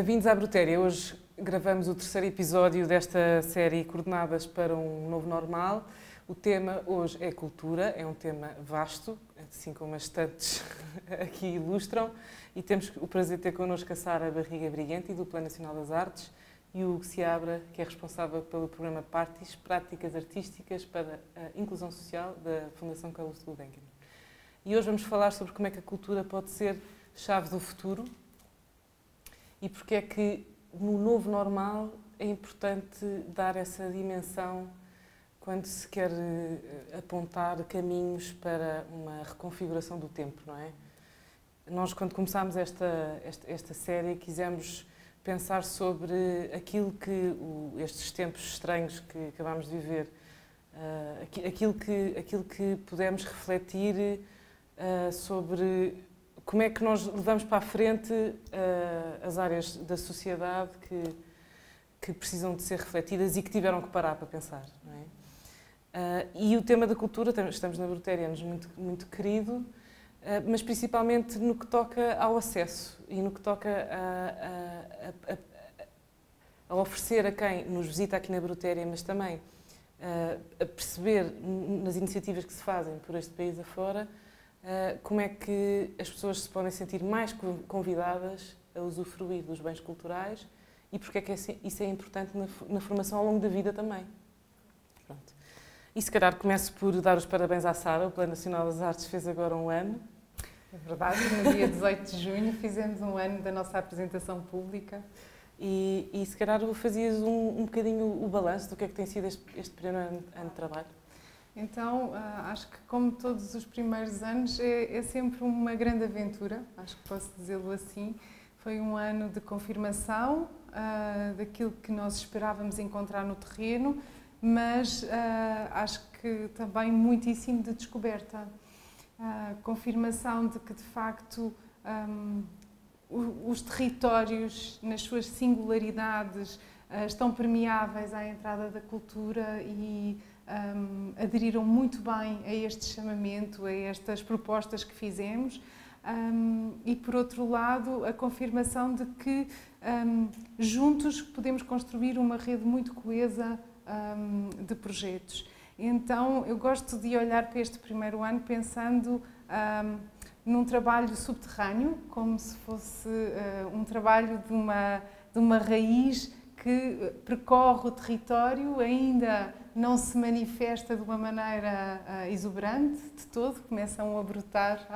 Bem-vindos à Brutéria. Hoje gravamos o terceiro episódio desta série Coordenadas para um Novo Normal. O tema hoje é cultura, é um tema vasto, assim como as tantas aqui ilustram, e temos o prazer de ter connosco a Sara Barriga Briguenti, do Plano Nacional das Artes, e o Hugo Seabra, que é responsável pelo programa Partis, Práticas Artísticas para a Inclusão Social da Fundação Carlos Gulbenkian. E hoje vamos falar sobre como é que a cultura pode ser chave do futuro e porque é que no novo normal é importante dar essa dimensão quando se quer apontar caminhos para uma reconfiguração do tempo, não é? Nós, quando começámos esta série, quisemos pensar sobre aquilo que estes tempos estranhos que acabámos de viver, aquilo que pudemos refletir sobre como é que nós levamos para a frente as áreas da sociedade que precisam de ser refletidas e que tiveram que parar para pensar, não é? E o tema da cultura, estamos na Brutéria, é-nos muito querido, mas principalmente no que toca ao acesso e no que toca a oferecer a quem nos visita aqui na Brutéria, mas também a perceber nas iniciativas que se fazem por este país afora, como é que as pessoas se podem sentir mais convidadas a usufruir dos bens culturais e porque é que isso é importante na formação ao longo da vida também. Pronto. E se calhar começo por dar os parabéns à Sara. O Plano Nacional das Artes fez agora um ano. É verdade, no dia 18 de junho fizemos um ano da nossa apresentação pública. E se calhar fazias um bocadinho o balanço do que é que tem sido este primeiro ano de trabalho. Então, acho que como todos os primeiros anos, é sempre uma grande aventura, acho que posso dizê-lo assim. Foi um ano de confirmação daquilo que nós esperávamos encontrar no terreno, mas acho que também muitíssimo de descoberta. Confirmação de que, de facto, os territórios, nas suas singularidades, estão permeáveis à entrada da cultura e aderiram muito bem a este chamamento, a estas propostas que fizemos. E, por outro lado, a confirmação de que juntos podemos construir uma rede muito coesa de projetos. Então, eu gosto de olhar para este primeiro ano pensando num trabalho subterrâneo, como se fosse um trabalho de uma raiz que percorre o território, ainda não se manifesta de uma maneira exuberante de todo, começam a brotar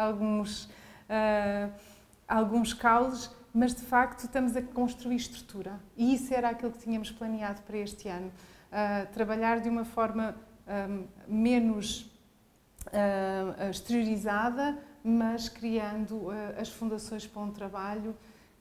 alguns caules, mas de facto estamos a construir estrutura. E isso era aquilo que tínhamos planeado para este ano. Trabalhar de uma forma menos exteriorizada, mas criando as fundações para um trabalho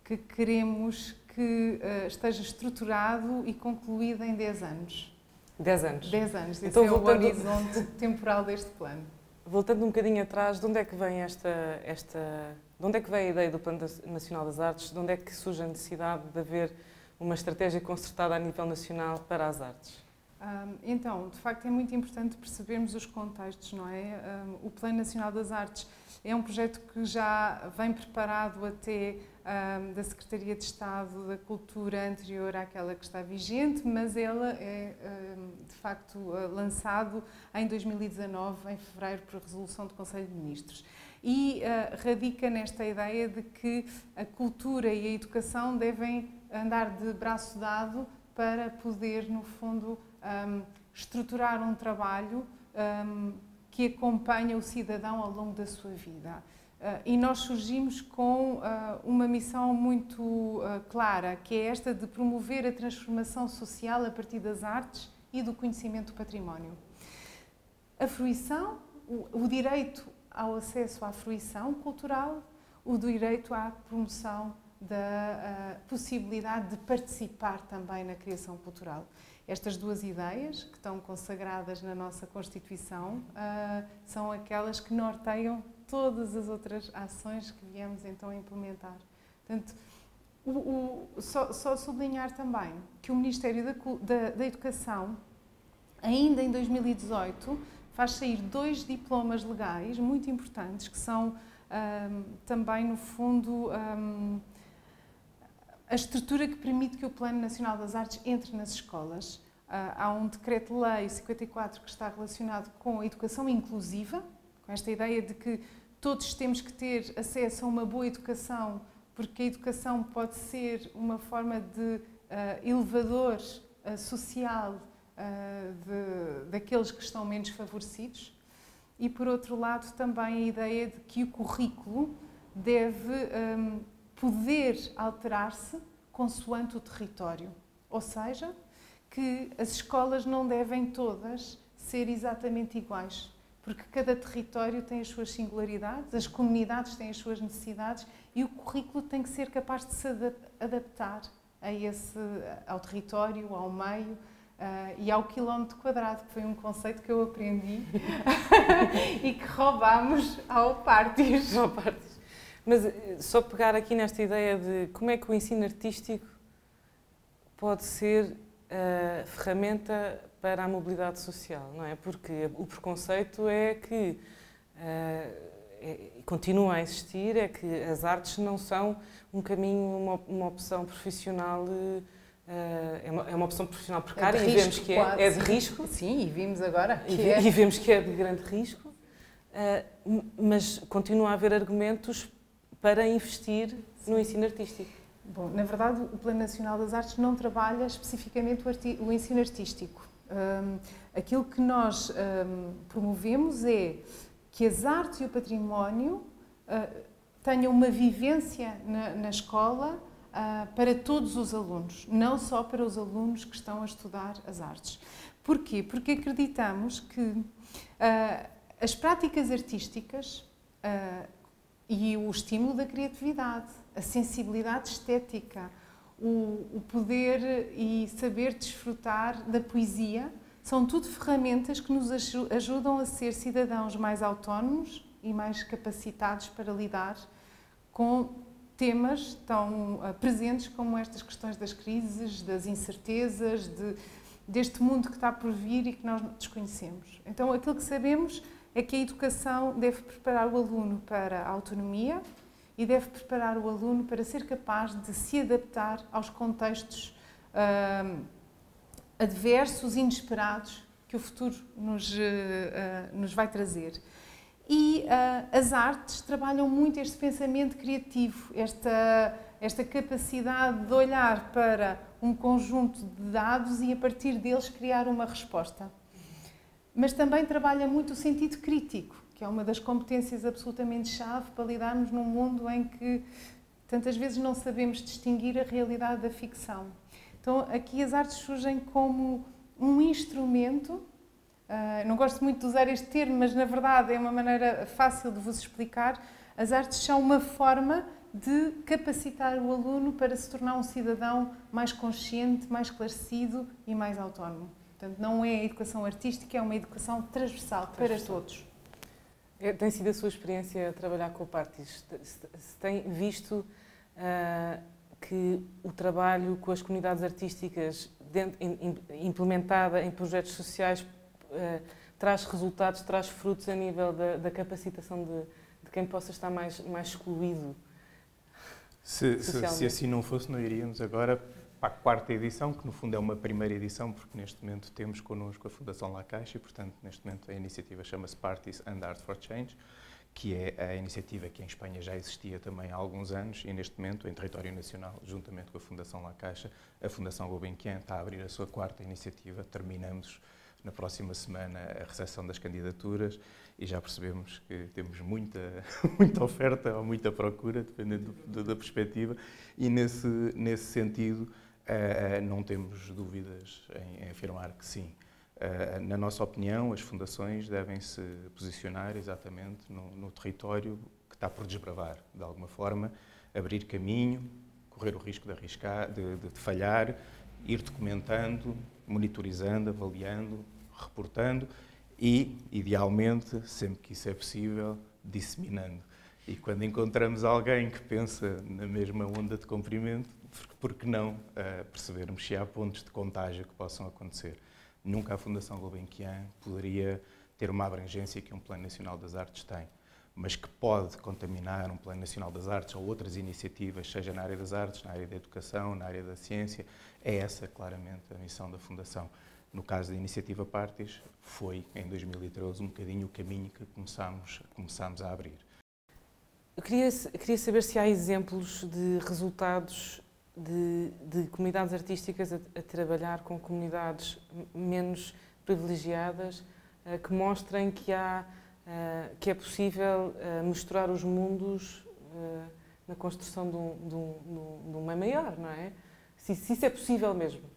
que queremos que esteja estruturado e concluído em 10 anos. 10 anos? 10 anos, esse então, é o horizonte temporal deste plano. Voltando um bocadinho atrás, de onde é que vem de onde é que vem a ideia do Plano Nacional das Artes? De onde é que surge a necessidade de haver uma estratégia concertada a nível nacional para as artes? Então, de facto, é muito importante percebermos os contextos, não é? O Plano Nacional das Artes é um projeto que já vem preparado até da Secretaria de Estado da Cultura anterior àquela que está vigente, mas ela é, de facto, lançado em 2019, em fevereiro, por resolução do Conselho de Ministros. E radica nesta ideia de que a cultura e a educação devem andar de braço dado para poder, no fundo, estruturar um trabalho que acompanha o cidadão ao longo da sua vida. E nós surgimos com uma missão muito clara, que é esta de promover a transformação social a partir das artes e do conhecimento do património. A fruição, o direito ao acesso à fruição cultural, o direito à promoção da possibilidade de participar também na criação cultural. Estas duas ideias, que estão consagradas na nossa Constituição, são aquelas que norteiam todas as outras ações que viemos então a implementar. Portanto, só sublinhar também que o Ministério da Educação, ainda em 2018, faz sair 2 diplomas legais muito importantes, que são também, no fundo, a estrutura que permite que o Plano Nacional das Artes entre nas escolas. Há um decreto-lei 54 que está relacionado com a educação inclusiva, com esta ideia de que todos temos que ter acesso a uma boa educação, porque a educação pode ser uma forma de elevador social daqueles que estão menos favorecidos. E, por outro lado, também a ideia de que o currículo deve poder alterar-se consoante o território. Ou seja, que as escolas não devem todas ser exatamente iguais, porque cada território tem as suas singularidades, as comunidades têm as suas necessidades e o currículo tem que ser capaz de se adaptar ao território, ao meio e ao quilómetro quadrado, que foi um conceito que eu aprendi e que roubámos ao Partis. Mas só pegar aqui nesta ideia de como é que o ensino artístico pode ser a ferramenta para a mobilidade social, não é? Porque o preconceito é que continua a existir, é que as artes não são um caminho, uma opção profissional, é uma opção profissional precária e vemos que é de risco. Sim, e vimos agora que e vemos que é de grande risco, mas continua a haver argumentos para investir no ensino artístico. Bom, na verdade, o Plano Nacional das Artes não trabalha especificamente o ensino artístico. Aquilo que nós promovemos é que as artes e o património tenham uma vivência na escola para todos os alunos, não só para os alunos que estão a estudar as artes. Porquê? Porque acreditamos que as práticas artísticas e o estímulo da criatividade, a sensibilidade estética, o poder e saber desfrutar da poesia, são tudo ferramentas que nos ajudam a ser cidadãos mais autónomos e mais capacitados para lidar com temas tão presentes como estas questões das crises, das incertezas, deste mundo que está por vir e que nós desconhecemos. Então, aquilo que sabemos é que a educação deve preparar o aluno para a autonomia e deve preparar o aluno para ser capaz de se adaptar aos contextos adversos, inesperados, que o futuro nos vai trazer. E as artes trabalham muito este pensamento criativo, esta capacidade de olhar para um conjunto de dados e, a partir deles, criar uma resposta. Mas também trabalha muito o sentido crítico, que é uma das competências absolutamente chave para lidarmos num mundo em que tantas vezes não sabemos distinguir a realidade da ficção. Então, aqui as artes surgem como um instrumento. Não gosto muito de usar este termo, mas na verdade é uma maneira fácil de vos explicar. As artes são uma forma de capacitar o aluno para se tornar um cidadão mais consciente, mais esclarecido e mais autónomo. Portanto, não é a educação artística, é uma educação transversal para todos. Tem sido a sua experiência a trabalhar com o Partis? Se tem visto que o trabalho com as comunidades artísticas implementada em projetos sociais traz resultados, traz frutos a nível da capacitação de quem possa estar mais excluído? Se assim não fosse, não iríamos agora para a 4ª edição, que no fundo é uma primeira edição, porque neste momento temos connosco a Fundação La Caixa e, portanto, neste momento a iniciativa chama-se Partis and Art for Change, que é a iniciativa que em Espanha já existia também há alguns anos e neste momento, em território nacional, juntamente com a Fundação La Caixa, a Fundação Gulbenkian está a abrir a sua 4ª iniciativa. Terminamos na próxima semana a recepção das candidaturas e já percebemos que temos muita oferta ou muita procura, dependendo da perspectiva, e nesse sentido não temos dúvidas em afirmar que sim. Na nossa opinião, as fundações devem se posicionar exatamente no território que está por desbravar, de alguma forma, abrir caminho, correr o risco de arriscar, de falhar, ir documentando, monitorizando, avaliando, reportando e, idealmente, sempre que isso é possível, disseminando. E quando encontramos alguém que pensa na mesma onda de comprimento, por que não percebermos se há pontos de contágio que possam acontecer? Nunca a Fundação Gulbenkian poderia ter uma abrangência que um Plano Nacional das Artes tem. mas que pode contaminar um Plano Nacional das Artes ou outras iniciativas, seja na área das artes, na área da educação, na área da ciência, é essa claramente a missão da Fundação. No caso da Iniciativa Partis, foi em 2013 um bocadinho o caminho que começámos a abrir. Eu queria saber se há exemplos de resultados de comunidades artísticas a trabalhar com comunidades menos privilegiadas, que mostrem que é possível misturar os mundos na construção de uma maior, não é? Se isso é possível mesmo.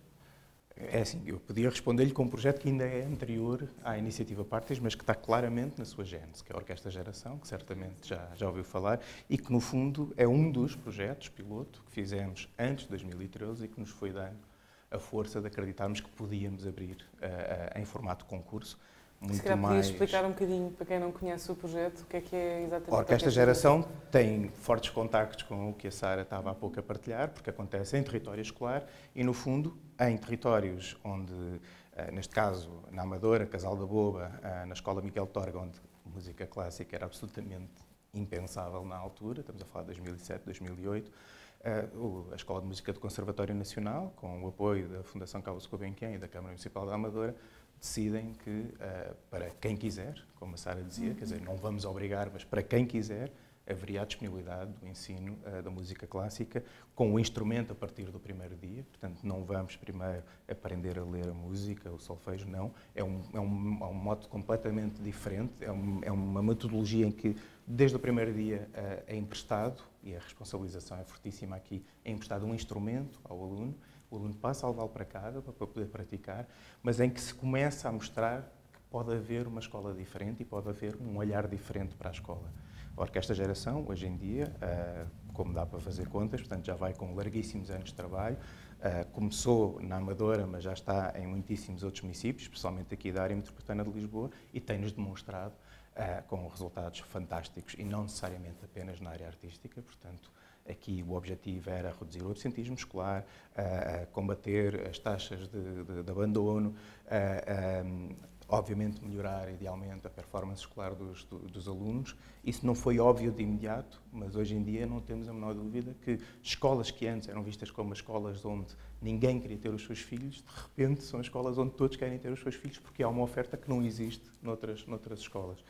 É assim, eu podia responder-lhe com um projeto que ainda é anterior à Iniciativa Partis, mas que está claramente na sua gênese, que é a Orquestra Geração, que certamente já ouviu falar, e que no fundo é um dos projetos piloto que fizemos antes de 2013 e que nos foi dando a força de acreditarmos que podíamos abrir em formato de concurso. Se calhar podia explicar um bocadinho, para quem não conhece o projeto, o que é exatamente? A Orquestra Geração tem fortes contactos com o que a Sara estava há pouco a partilhar, porque acontece em território escolar e, no fundo, em territórios onde, neste caso, na Amadora, Casal da Boba, na Escola Miguel Torga, onde música clássica era absolutamente impensável na altura, estamos a falar de 2007, 2008, a Escola de Música do Conservatório Nacional, com o apoio da Fundação Carlos Gulbenkian e da Câmara Municipal da Amadora, decidem que, para quem quiser, como a Sara dizia, quer dizer, não vamos obrigar, mas para quem quiser, haveria a disponibilidade do ensino da música clássica com o instrumento a partir do primeiro dia. Portanto, não vamos primeiro aprender a ler a música, o solfejo, não. É um modo completamente diferente, é uma metodologia em que, desde o primeiro dia, é emprestado, e a responsabilização é fortíssima aqui, é emprestado um instrumento ao aluno. O aluno passa a levá-lo para casa para poder praticar, mas em que se começa a mostrar que pode haver uma escola diferente e pode haver um olhar diferente para a escola. A Orquestra Geração, hoje em dia, como dá para fazer contas, portanto já vai com larguíssimos anos de trabalho, começou na Amadora, mas já está em muitíssimos outros municípios, especialmente aqui da área metropolitana de Lisboa, e tem-nos demonstrado com resultados fantásticos e não necessariamente apenas na área artística, portanto, aqui o objetivo era reduzir o absentismo escolar, combater as taxas de abandono, obviamente melhorar idealmente a performance escolar dos alunos. Isso não foi óbvio de imediato, mas hoje em dia não temos a menor dúvida que escolas que antes eram vistas como escolas onde ninguém queria ter os seus filhos, de repente são escolas onde todos querem ter os seus filhos, porque há uma oferta que não existe noutras escolas.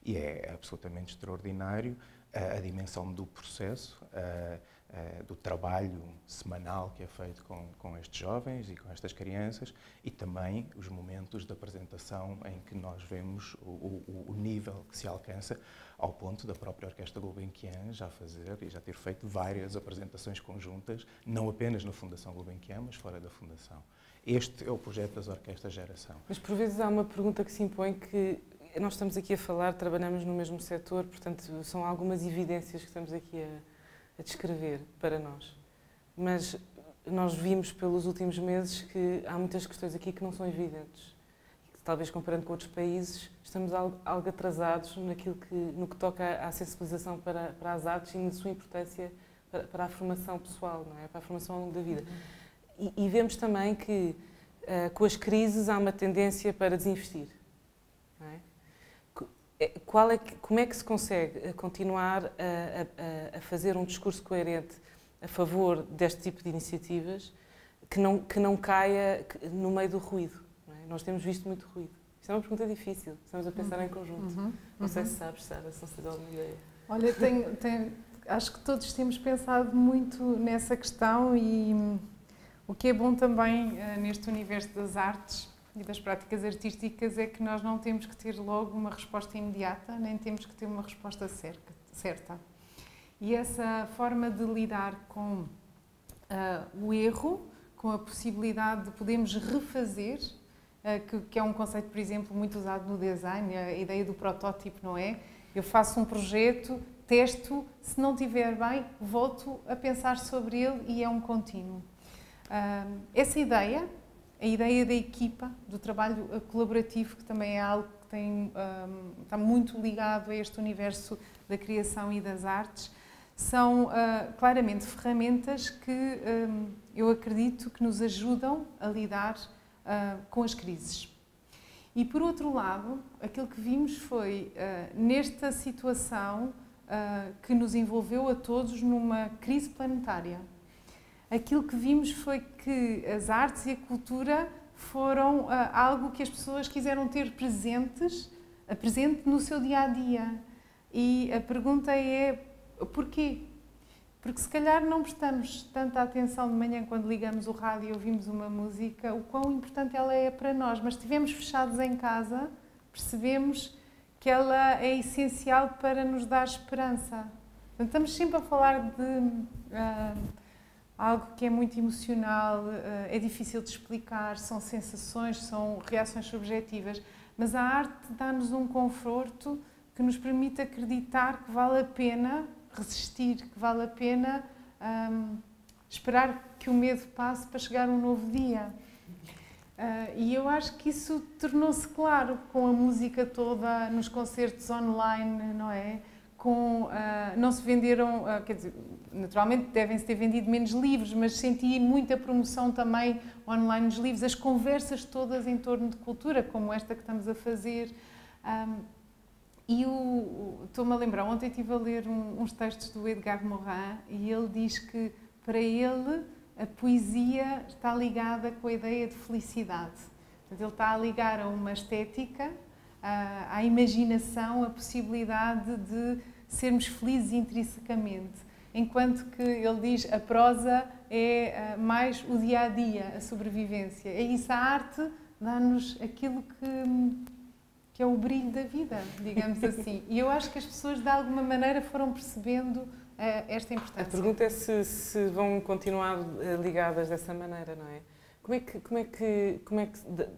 E é absolutamente extraordinário a dimensão do processo, do trabalho semanal que é feito com estes jovens e com estas crianças, e também os momentos de apresentação em que nós vemos o nível que se alcança, ao ponto da própria Orquestra Gulbenkian já fazer e já ter feito várias apresentações conjuntas, não apenas na Fundação Gulbenkian, mas fora da Fundação. Este é o projeto das Orquestras Geração. Mas por vezes há uma pergunta que se impõe, que nós estamos aqui a falar, trabalhamos no mesmo setor, portanto são algumas evidências que estamos aqui a descrever para nós. Mas nós vimos pelos últimos meses que há muitas questões aqui que não são evidentes. E que, talvez comparando com outros países, estamos algo atrasados no que toca à sensibilização para as artes e na sua importância para a formação pessoal, não é? Para a formação ao longo da vida. E vemos também que com as crises há uma tendência para desinvestir. Não é? Como é que se consegue continuar a fazer um discurso coerente a favor deste tipo de iniciativas que não caia no meio do ruído? Não é? Nós temos visto muito ruído. Isto é uma pergunta difícil, estamos a pensar em conjunto. Não sei se sabes, Sara, se não se dá uma ideia. Olha, acho que todos temos pensado muito nessa questão, e o que é bom também neste universo das artes e das práticas artísticas é que nós não temos que ter logo uma resposta imediata, nem temos que ter uma resposta certa. E essa forma de lidar com o erro, com a possibilidade de podermos refazer, que é um conceito, por exemplo, muito usado no design, a ideia do protótipo, não é? Eu faço um projeto, testo, se não estiver bem, volto a pensar sobre ele e é um contínuo. Essa ideia, a ideia da equipa, do trabalho colaborativo, que também é algo que está muito ligado a este universo da criação e das artes, são claramente ferramentas que eu acredito que nos ajudam a lidar com as crises. E, por outro lado, aquilo que vimos foi, nesta situação que nos envolveu a todos numa crise planetária, aquilo que vimos foi que as artes e a cultura foram algo que as pessoas quiseram ter presente no seu dia-a-dia. E a pergunta é, porquê? Porque se calhar não prestamos tanta atenção de manhã quando ligamos o rádio e ouvimos uma música, o quão importante ela é para nós. Mas se estivermos fechados em casa, percebemos que ela é essencial para nos dar esperança. Portanto, estamos sempre a falar de algo que é muito emocional, é difícil de explicar, são sensações, são reações subjetivas, mas a arte dá-nos um conforto que nos permite acreditar que vale a pena resistir, que vale a pena esperar que o medo passe para chegar um novo dia. E eu acho que isso tornou-se claro com a música toda, nos concertos online, não é? Não se venderam, quer dizer, naturalmente devem-se ter vendido menos livros, mas senti muita promoção também online nos livros, as conversas todas em torno de cultura, como esta que estamos a fazer. E estou-me a lembrar, ontem estive a ler uns textos do Edgar Morin e ele diz que, para ele, a poesia está ligada com a ideia de felicidade. Portanto, ele está a ligar a uma estética, à imaginação, a possibilidade de sermos felizes intrinsecamente. Enquanto que ele diz a prosa é mais o dia-a-dia, a sobrevivência. É isso, a arte dá-nos aquilo que é o brilho da vida, digamos assim. E eu acho que as pessoas, de alguma maneira, foram percebendo esta importância. A pergunta é se vão continuar ligadas dessa maneira, não é? Como é que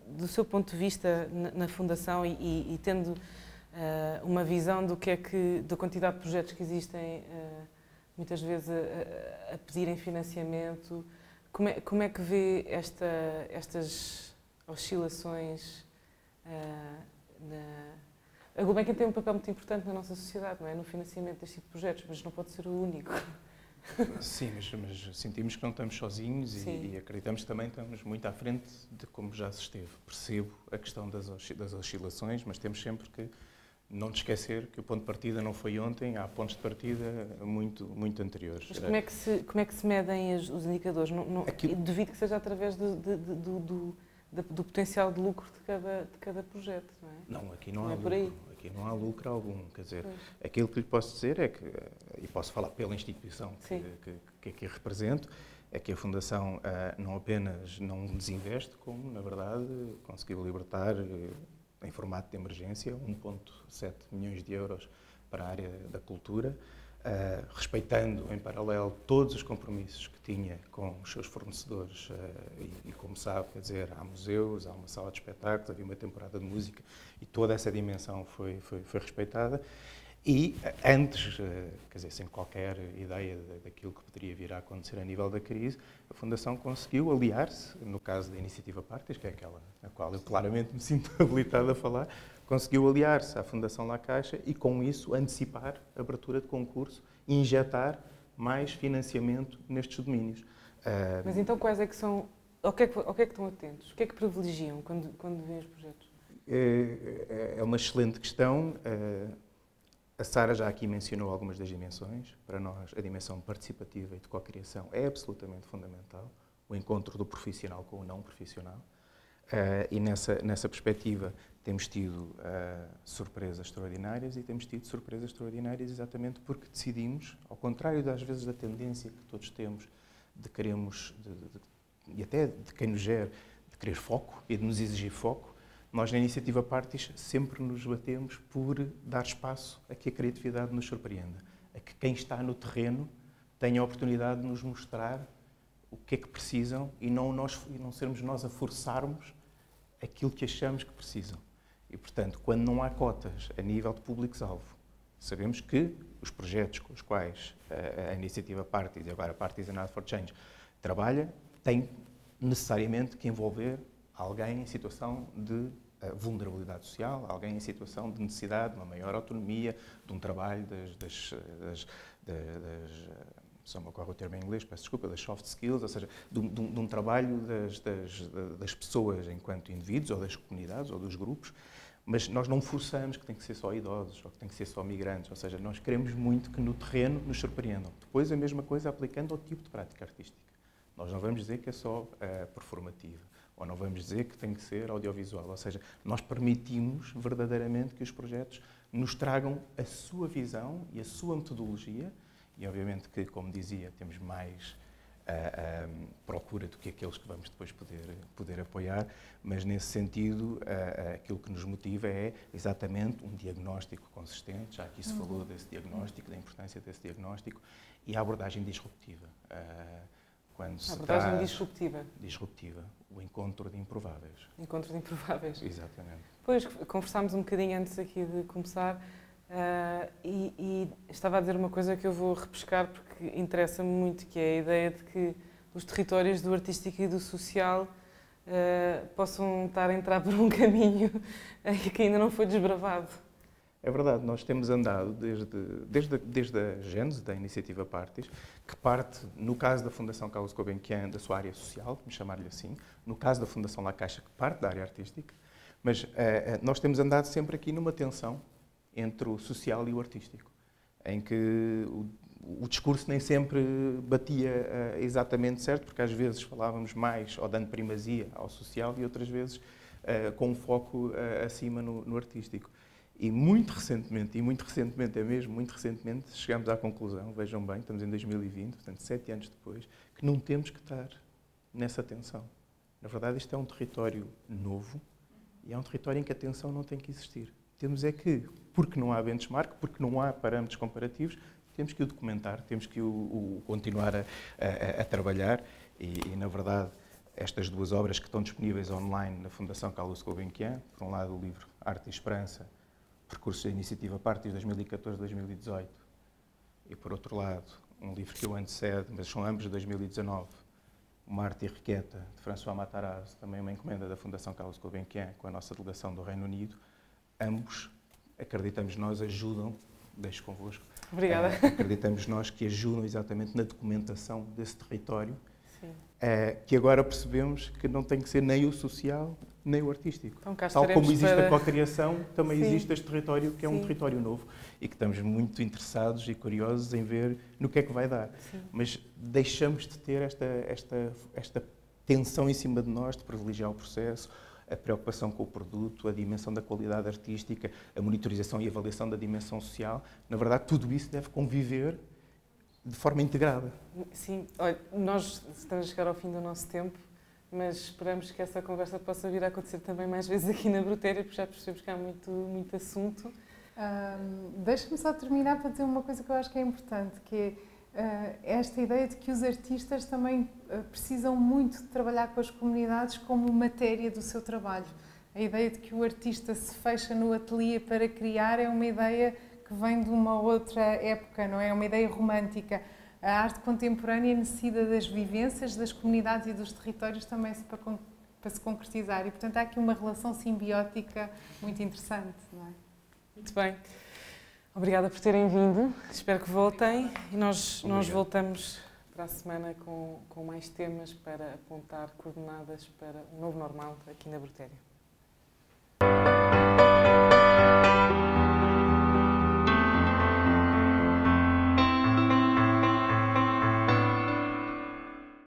do seu ponto de vista na Fundação e tendo uma visão da quantidade de projetos que existem, muitas vezes a pedirem financiamento, como é que vê estas oscilações? A Gulbenkian tem um papel muito importante na nossa sociedade, não é? No financiamento deste tipo de projetos, mas não pode ser o único. Sim, mas sentimos que não estamos sozinhos e acreditamos que também estamos muito à frente de como já se esteve. Percebo a questão das oscilações, mas temos sempre que não nos esquecer que o ponto de partida não foi ontem, há pontos de partida muito, muito anteriores. Mas como é que se medem os indicadores? Duvido que seja através do potencial de lucro de cada projeto, não é? Não, aqui não há lucro. Por aí. Aqui não há lucro algum. Quer dizer, aquilo que lhe posso dizer é que, e posso falar pela instituição que aqui represento, é que a Fundação não apenas não desinveste, como, na verdade, conseguiu libertar, em formato de emergência, 1,7 milhões de euros para a área da cultura, respeitando em paralelo todos os compromissos que tinha com os seus fornecedores e como sabe, quer dizer, há museus, há uma sala de espetáculos, havia uma temporada de música e toda essa dimensão foi respeitada e antes, quer dizer, sem qualquer ideia daquilo que poderia vir a acontecer a nível da crise, a Fundação conseguiu aliar-se, no caso da Iniciativa Partis, que é aquela na qual eu claramente me sinto habilitado a falar, conseguiu aliar-se à Fundação La Caixa e, com isso, antecipar a abertura de concurso e injetar mais financiamento nestes domínios. Mas então quais é que são... Ao que é que estão atentos? O que é que privilegiam quando veem os projetos? É uma excelente questão. A Sara já aqui mencionou algumas das dimensões. Para nós, a dimensão participativa e de co-criação é absolutamente fundamental. O encontro do profissional com o não profissional. E nessa perspectiva temos tido surpresas extraordinárias e temos tido surpresas extraordinárias exatamente porque decidimos, ao contrário das vezes da tendência que todos temos de queremos, e até de quem nos gera, de querer foco e de nos exigir foco, nós na Iniciativa Partis sempre nos batemos por dar espaço a que a criatividade nos surpreenda, a que quem está no terreno tenha a oportunidade de nos mostrar o que é que precisam e não sermos nós a forçarmos aquilo que achamos que precisam. E, portanto, quando não há cotas a nível de públicos-alvo, sabemos que os projetos com os quais a Iniciativa Partis e agora a Partis and Art for Change trabalha têm necessariamente que envolver alguém em situação de vulnerabilidade social, alguém em situação de necessidade de uma maior autonomia, de um trabalho só me ocorre o termo em inglês, peço desculpa, das soft skills, ou seja, de um trabalho das pessoas enquanto indivíduos, ou das comunidades, ou dos grupos, mas nós não forçamos que tem que ser só idosos, ou que tem que ser só migrantes, ou seja, nós queremos muito que no terreno nos surpreendam. Depois a mesma coisa aplicando ao tipo de prática artística. Nós não vamos dizer que é só performativa, ou não vamos dizer que tem que ser audiovisual, ou seja, nós permitimos verdadeiramente que os projetos nos tragam a sua visão e a sua metodologia, e obviamente que, como dizia, temos mais procura do que aqueles que vamos depois poder apoiar, mas nesse sentido aquilo que nos motiva é exatamente um diagnóstico consistente, já que se falou desse diagnóstico, da importância desse diagnóstico, e a abordagem disruptiva. Quando se abordagem disruptiva. Disruptiva, o encontro de improváveis. Encontro de improváveis. Exatamente. Depois conversámos um bocadinho antes aqui de começar e estava a dizer uma coisa que eu vou repescar porque interessa-me muito, que é a ideia de que os territórios do artístico e do social possam estar a entrar por um caminho que ainda não foi desbravado. É verdade, nós temos andado desde a gênese da iniciativa Partis, que parte, no caso da Fundação Carlos Gulbenkian, da sua área social, vamos chamar-lhe assim, no caso da Fundação La Caixa, que parte da área artística, mas nós temos andado sempre aqui numa tensão entre o social e o artístico, em que o discurso nem sempre batia exatamente certo, porque às vezes falávamos mais ou dando primazia ao social e outras vezes com um foco acima no artístico. E muito recentemente é mesmo, muito recentemente, chegamos à conclusão, vejam bem, estamos em 2020, portanto 7 anos depois, que não temos que estar nessa tensão. Na verdade, isto é um território novo e é um território em que a tensão não tem que existir. Temos é que, porque não há benchmark, porque não há parâmetros comparativos, temos que o documentar, temos que o continuar a trabalhar e, na verdade, estas 2 obras que estão disponíveis online na Fundação Carlos Gulbenkian, por um lado o livro Arte e Esperança, Percurso da Iniciativa Partis 2014-2018, e por outro lado, um livro que o antecede, mas são ambos de 2019, Uma Arte Irrequieta, de François Matarazzo, também uma encomenda da Fundação Carlos Gulbenkian, com a nossa delegação do Reino Unido. Ambos, acreditamos nós, ajudam, deixo convosco, obrigada. Acreditamos nós que ajudam exatamente na documentação desse território, que agora percebemos que não tem que ser nem o social, nem o artístico. Então, cá tal como existe para... a cocriação, também Sim. existe este território que é um território novo e que estamos muito interessados e curiosos em ver no que é que vai dar. Sim. Mas deixamos de ter esta tensão em cima de nós, de privilegiar o processo, a preocupação com o produto, a dimensão da qualidade artística, a monitorização e avaliação da dimensão social. Na verdade, tudo isso deve conviver de forma integrada. Sim, olha, nós estamos a chegar ao fim do nosso tempo, mas esperamos que essa conversa possa vir a acontecer também mais vezes aqui na Brutéria, porque já percebemos que há muito assunto. Deixa-me só terminar para dizer uma coisa que eu acho que é importante, que é esta ideia de que os artistas também precisam muito de trabalhar com as comunidades como matéria do seu trabalho. A ideia de que o artista se fecha no ateliê para criar é uma ideia que vem de uma outra época, não é? É uma ideia romântica. A arte contemporânea necessita das vivências, das comunidades e dos territórios também para se concretizar. E, portanto, há aqui uma relação simbiótica muito interessante, não é? Muito bem. Obrigada por terem vindo. Espero que voltem. E nós voltamos para a semana com mais temas para apontar coordenadas para um novo normal aqui na Brutéria.